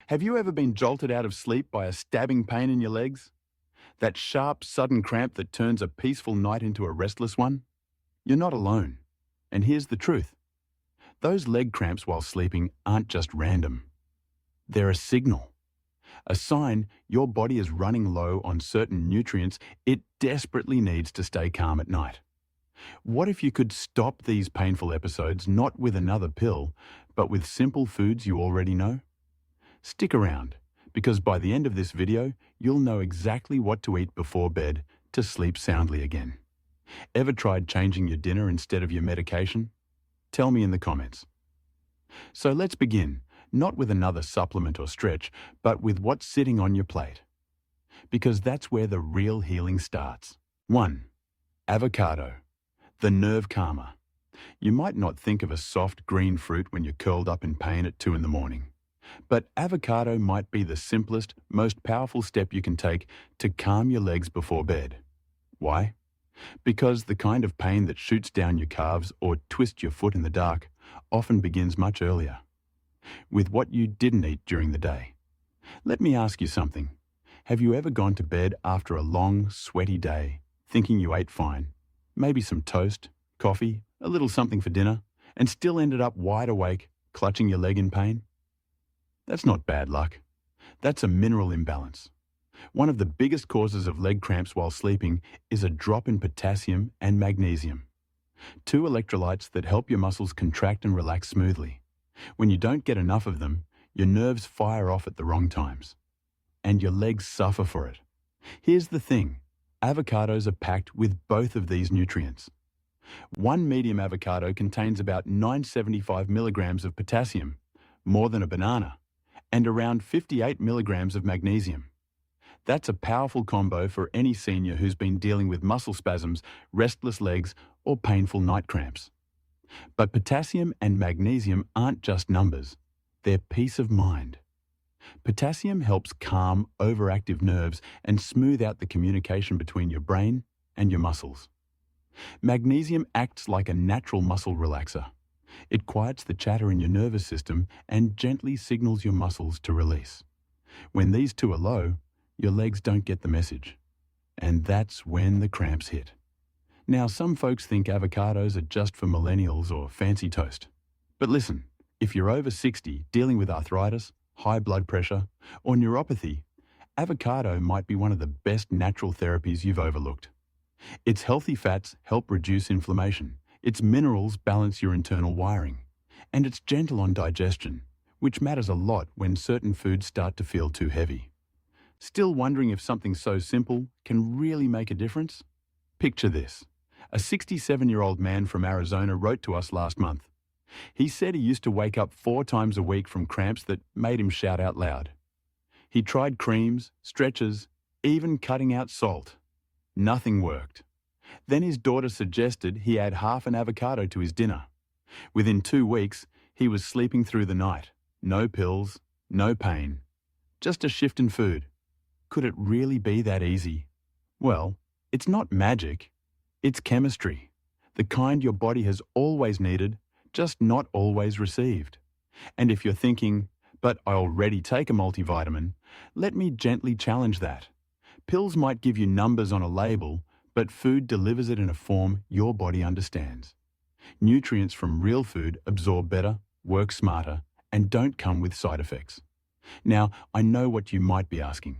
Have you ever been jolted out of sleep by a stabbing pain in your legs? That sharp, sudden cramp that turns a peaceful night into a restless one? You're not alone. And here's the truth. Those leg cramps while sleeping aren't just random. They're a signal. A sign your body is running low on certain nutrients it desperately needs to stay calm at night. What if you could stop these painful episodes not with another pill, but with simple foods you already know? Stick around, because by the end of this video, you'll know exactly what to eat before bed to sleep soundly again. Ever tried changing your dinner instead of your medication? Tell me in the comments. So let's begin, not with another supplement or stretch, but with what's sitting on your plate. Because that's where the real healing starts. 1. Avocado, the nerve calmer. You might not think of a soft green fruit when you're curled up in pain at 2 in the morning. But avocado might be the simplest, most powerful step you can take to calm your legs before bed. Why? Because the kind of pain that shoots down your calves or twists your foot in the dark often begins much earlier, with what you didn't eat during the day. Let me ask you something. Have you ever gone to bed after a long, sweaty day, thinking you ate fine, maybe some toast, coffee, a little something for dinner, and still ended up wide awake, clutching your leg in pain? That's not bad luck. That's a mineral imbalance. One of the biggest causes of leg cramps while sleeping is a drop in potassium and magnesium, two electrolytes that help your muscles contract and relax smoothly. When you don't get enough of them, your nerves fire off at the wrong times, and your legs suffer for it. Here's the thing. Avocados are packed with both of these nutrients. One medium avocado contains about 975 milligrams of potassium, more than a banana, and around 58 milligrams of magnesium. That's a powerful combo for any senior who's been dealing with muscle spasms, restless legs, or painful night cramps. But potassium and magnesium aren't just numbers. They're peace of mind. Potassium helps calm overactive nerves and smooth out the communication between your brain and your muscles. Magnesium acts like a natural muscle relaxer. It quiets the chatter in your nervous system and gently signals your muscles to release. When these two are low, your legs don't get the message. And that's when the cramps hit. Now, some folks think avocados are just for millennials or fancy toast. But listen, if you're over 60 dealing with arthritis, high blood pressure, or neuropathy, avocado might be one of the best natural therapies you've overlooked. Its healthy fats help reduce inflammation. Its minerals balance your internal wiring. And it's gentle on digestion, which matters a lot when certain foods start to feel too heavy. Still wondering if something so simple can really make a difference? Picture this. A 67-year-old man from Arizona wrote to us last month. He said he used to wake up 4 times a week from cramps that made him shout out loud. He tried creams, stretches, even cutting out salt. Nothing worked. Then his daughter suggested he add half an avocado to his dinner. Within 2 weeks, he was sleeping through the night. No pills, no pain. Just a shift in food. Could it really be that easy? Well, it's not magic. It's chemistry. The kind your body has always needed, just not always received. And if you're thinking, but I already take a multivitamin, let me gently challenge that. Pills might give you numbers on a label, but food delivers it in a form your body understands. Nutrients from real food absorb better, work smarter, and don't come with side effects. Now, I know what you might be asking.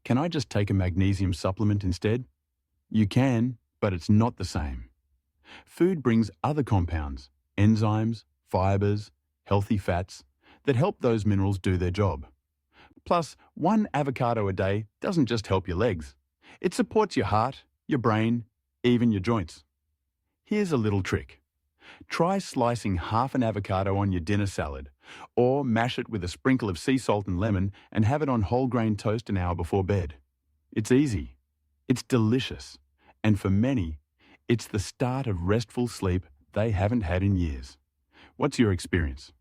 Can I just take a magnesium supplement instead? You can, but it's not the same. Food brings other compounds, enzymes, fibers, healthy fats, that help those minerals do their job. Plus, 1 avocado a day doesn't just help your legs. It supports your heart, your brain, even your joints. Here's a little trick. Try slicing half an avocado on your dinner salad, or mash it with a sprinkle of sea salt and lemon and have it on whole grain toast an hour before bed. It's easy. It's delicious. And for many, it's the start of restful sleep they haven't had in years. What's your experience?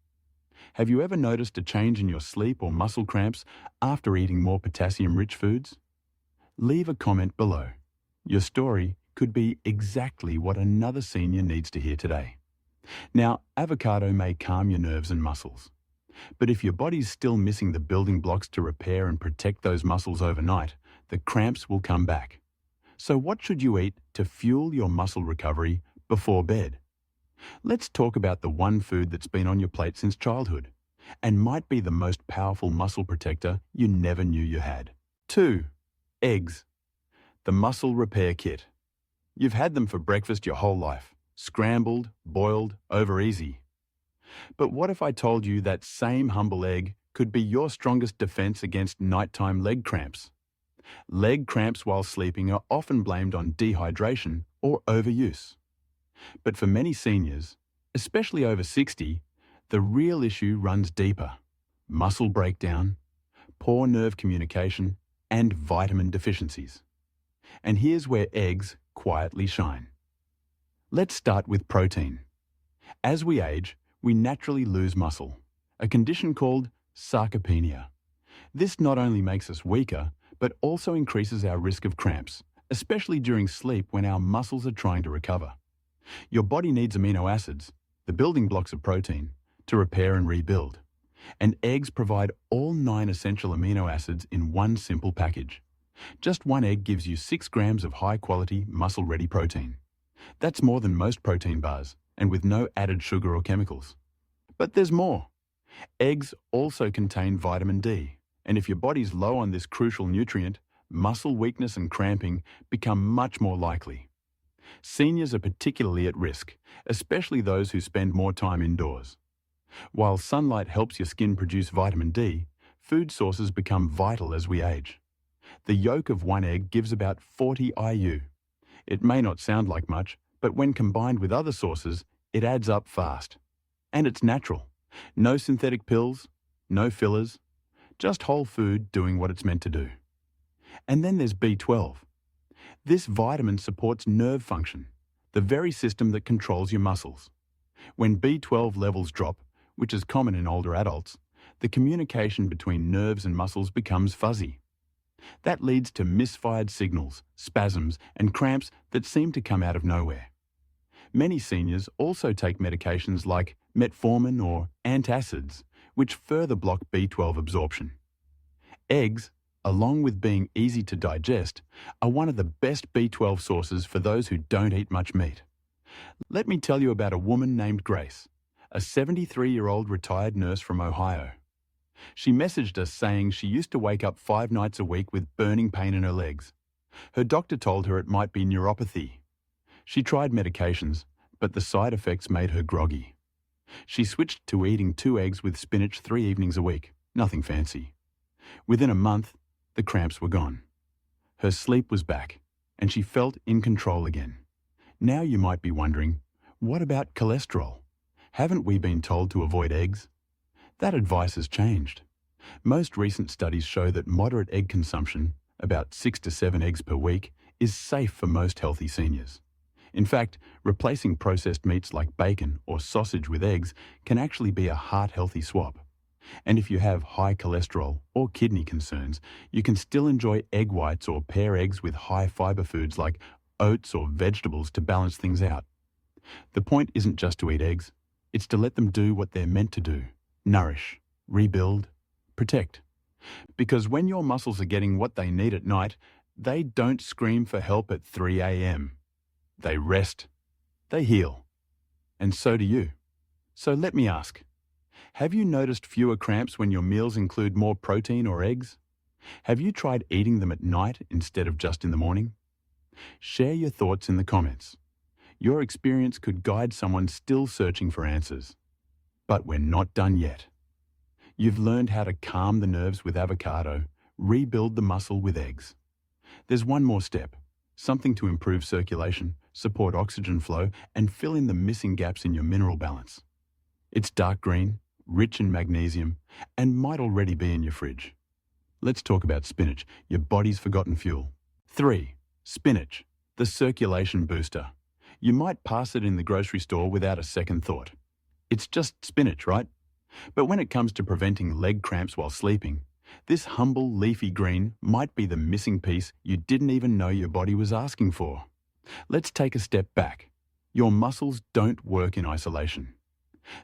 Have you ever noticed a change in your sleep or muscle cramps after eating more potassium-rich foods? Leave a comment below. Your story could be exactly what another senior needs to hear today. Now, avocado may calm your nerves and muscles, But if your body's still missing the building blocks to repair and protect those muscles overnight, the cramps will come back. So what should you eat to fuel your muscle recovery before bed? Let's talk about the one food that's been on your plate since childhood and might be the most powerful muscle protector you never knew you had. 2. Eggs. The muscle repair kit. You've had them for breakfast your whole life. Scrambled, boiled, over easy. But what if I told you that same humble egg could be your strongest defense against nighttime leg cramps? Leg cramps while sleeping are often blamed on dehydration or overuse. But for many seniors, especially over 60, the real issue runs deeper. Muscle breakdown, poor nerve communication, and vitamin deficiencies. And here's where eggs quietly shine. Let's start with protein. As we age, we naturally lose muscle, a condition called sarcopenia. This not only makes us weaker, but also increases our risk of cramps, especially during sleep when our muscles are trying to recover. Your body needs amino acids, the building blocks of protein, to repair and rebuild. And eggs provide all 9 essential amino acids in one simple package. Just one egg gives you 6 grams of high-quality, muscle-ready protein. That's more than most protein bars, and with no added sugar or chemicals. But there's more. Eggs also contain vitamin D, and if your body's low on this crucial nutrient, muscle weakness and cramping become much more likely. Seniors are particularly at risk, especially those who spend more time indoors. While sunlight helps your skin produce vitamin D, food sources become vital as we age. The yolk of one egg gives about 40 IU. It may not sound like much, but when combined with other sources, it adds up fast. And it's natural. No synthetic pills, no fillers, just whole food doing what it's meant to do. And then there's B12. This vitamin supports nerve function, the very system that controls your muscles. When B12 levels drop, which is common in older adults, the communication between nerves and muscles becomes fuzzy. That leads to misfired signals, spasms, and cramps that seem to come out of nowhere. Many seniors also take medications like metformin or antacids, which further block B12 absorption. Eggs, along with being easy to digest, are one of the best B12 sources for those who don't eat much meat. Let me tell you about a woman named Grace, a 73-year-old retired nurse from Ohio. She messaged us saying she used to wake up 5 nights a week with burning pain in her legs. Her doctor told her it might be neuropathy. She tried medications, but the side effects made her groggy. She switched to eating 2 eggs with spinach 3 evenings a week, nothing fancy. Within a month, the cramps were gone. Her sleep was back, and she felt in control again. Now you might be wondering, what about cholesterol? Haven't we been told to avoid eggs? That advice has changed. Most recent studies show that moderate egg consumption, about 6 to 7 eggs per week, is safe for most healthy seniors. In fact, replacing processed meats like bacon or sausage with eggs can actually be a heart-healthy swap. And if you have high cholesterol or kidney concerns, you can still enjoy egg whites or pair eggs with high-fiber foods like oats or vegetables to balance things out. The point isn't just to eat eggs, it's to let them do what they're meant to do: nourish, rebuild, protect. Because when your muscles are getting what they need at night, they don't scream for help at 3 a.m. They rest, they heal, and so do you. So let me ask, have you noticed fewer cramps when your meals include more protein or eggs? Have you tried eating them at night instead of just in the morning? Share your thoughts in the comments. Your experience could guide someone still searching for answers. But we're not done yet. You've learned how to calm the nerves with avocado, rebuild the muscle with eggs. There's one more step, something to improve circulation, support oxygen flow, and fill in the missing gaps in your mineral balance. It's dark green, rich in magnesium, and might already be in your fridge. Let's talk about spinach, your body's forgotten fuel. 3. Spinach, the circulation booster. You might pass it in the grocery store without a second thought. It's just spinach, right? But when it comes to preventing leg cramps while sleeping, this humble leafy green might be the missing piece you didn't even know your body was asking for. Let's take a step back. Your muscles don't work in isolation.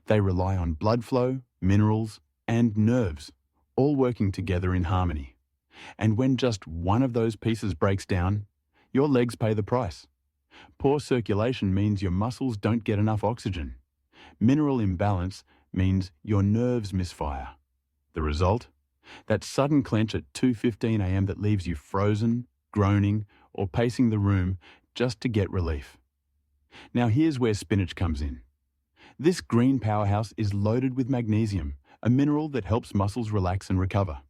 They rely on blood flow, minerals, and nerves, all working together in harmony. And when just one of those pieces breaks down, your legs pay the price. Poor circulation means your muscles don't get enough oxygen. Mineral imbalance means your nerves misfire. The result? That sudden clench at 2:15 a.m. that leaves you frozen, groaning, or pacing the room just to get relief. Now here's where spinach comes in. This green powerhouse is loaded with magnesium, a mineral that helps muscles relax and recover.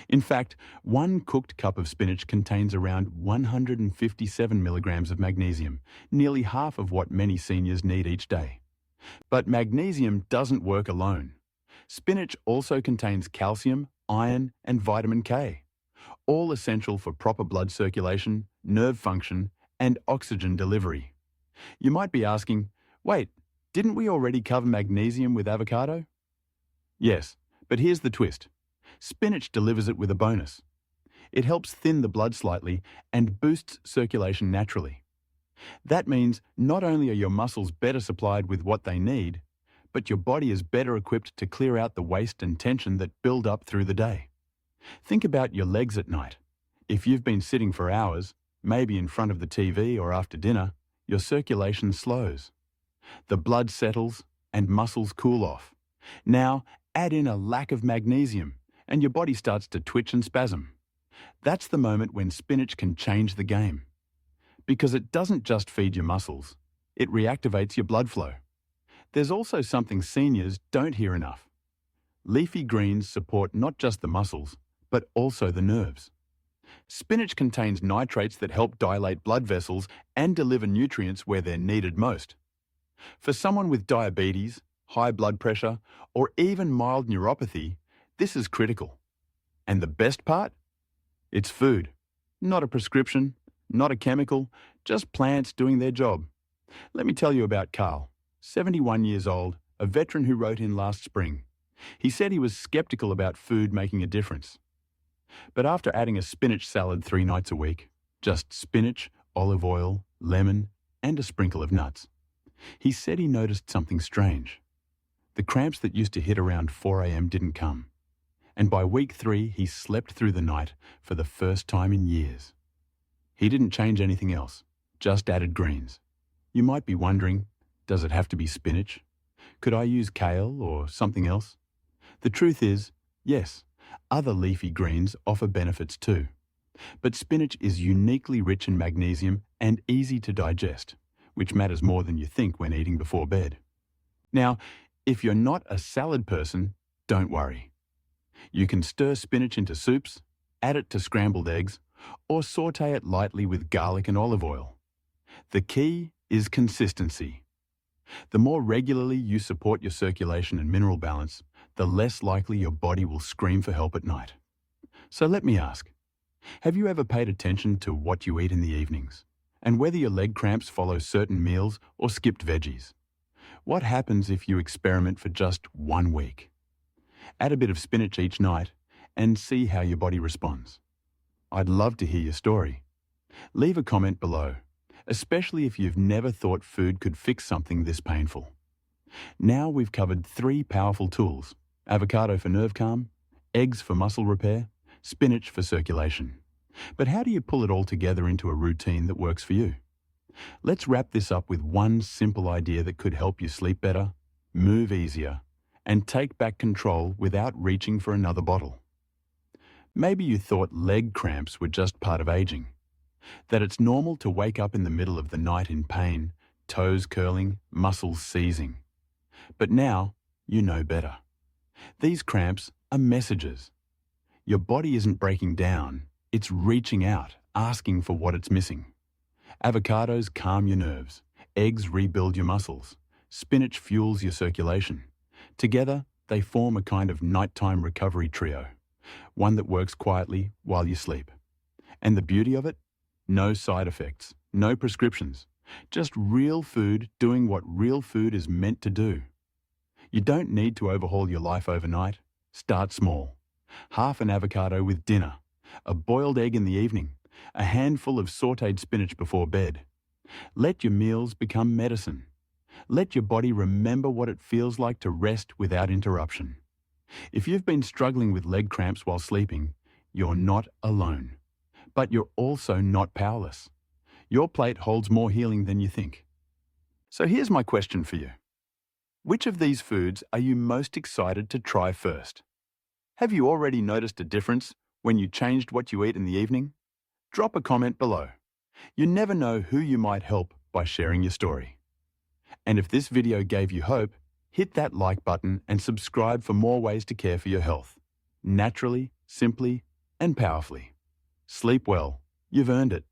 In fact, one cooked cup of spinach contains around 157 milligrams of magnesium, nearly half of what many seniors need each day. But magnesium doesn't work alone. Spinach also contains calcium, iron, and vitamin K, all essential for proper blood circulation, nerve function, and oxygen delivery. You might be asking, wait, didn't we already cover magnesium with avocado? Yes, but here's the twist. Spinach delivers it with a bonus. It helps thin the blood slightly and boosts circulation naturally. That means not only are your muscles better supplied with what they need, but your body is better equipped to clear out the waste and tension that build up through the day. Think about your legs at night. If you've been sitting for hours, maybe in front of the TV or after dinner, your circulation slows. The blood settles and muscles cool off. Now, add in a lack of magnesium, and your body starts to twitch and spasm. That's the moment when spinach can change the game. Because it doesn't just feed your muscles, it reactivates your blood flow. There's also something seniors don't hear enough. Leafy greens support not just the muscles, but also the nerves. Spinach contains nitrates that help dilate blood vessels and deliver nutrients where they're needed most. For someone with diabetes, high blood pressure, or even mild neuropathy, this is critical. And the best part? It's food. Not a prescription, not a chemical, just plants doing their job. Let me tell you about Carl, 71 years old, a veteran who wrote in last spring. He said he was skeptical about food making a difference. But after adding a spinach salad 3 nights a week, just spinach, olive oil, lemon, and a sprinkle of nuts, he said he noticed something strange. The cramps that used to hit around 4 a.m. didn't come. And by week 3, he slept through the night for the first time in years. He didn't change anything else, just added greens. You might be wondering, does it have to be spinach? Could I use kale or something else? The truth is, yes, other leafy greens offer benefits too. But spinach is uniquely rich in magnesium and easy to digest, which matters more than you think when eating before bed. Now, if you're not a salad person, don't worry. You can stir spinach into soups, add it to scrambled eggs, or saute it lightly with garlic and olive oil. The key is consistency. The more regularly you support your circulation and mineral balance, the less likely your body will scream for help at night. So let me ask, have you ever paid attention to what you eat in the evenings, and whether your leg cramps follow certain meals or skipped veggies? What happens if you experiment for just 1 week? Add a bit of spinach each night and see how your body responds. I'd love to hear your story. Leave a comment below, especially if you've never thought food could fix something this painful. Now we've covered 3 powerful tools: avocado for nerve calm, eggs for muscle repair, spinach for circulation. But how do you pull it all together into a routine that works for you? Let's wrap this up with one simple idea that could help you sleep better, move easier, and take back control without reaching for another bottle. Maybe you thought leg cramps were just part of aging, that it's normal to wake up in the middle of the night in pain, toes curling, muscles seizing. But now you know better. These cramps are messages. Your body isn't breaking down, it's reaching out, asking for what it's missing. Avocados calm your nerves, eggs rebuild your muscles, spinach fuels your circulation. Together, they form a kind of nighttime recovery trio, one that works quietly while you sleep. And the beauty of it? No side effects, no prescriptions, just real food doing what real food is meant to do. You don't need to overhaul your life overnight. Start small. Half an avocado with dinner, a boiled egg in the evening, a handful of sautéed spinach before bed. Let your meals become medicine. Let your body remember what it feels like to rest without interruption. If you've been struggling with leg cramps while sleeping, you're not alone. But you're also not powerless. Your plate holds more healing than you think. So here's my question for you. Which of these foods are you most excited to try first? Have you already noticed a difference when you changed what you eat in the evening? Drop a comment below. You never know who you might help by sharing your story. And if this video gave you hope, hit that like button and subscribe for more ways to care for your health. Naturally, simply, and powerfully. Sleep well. You've earned it.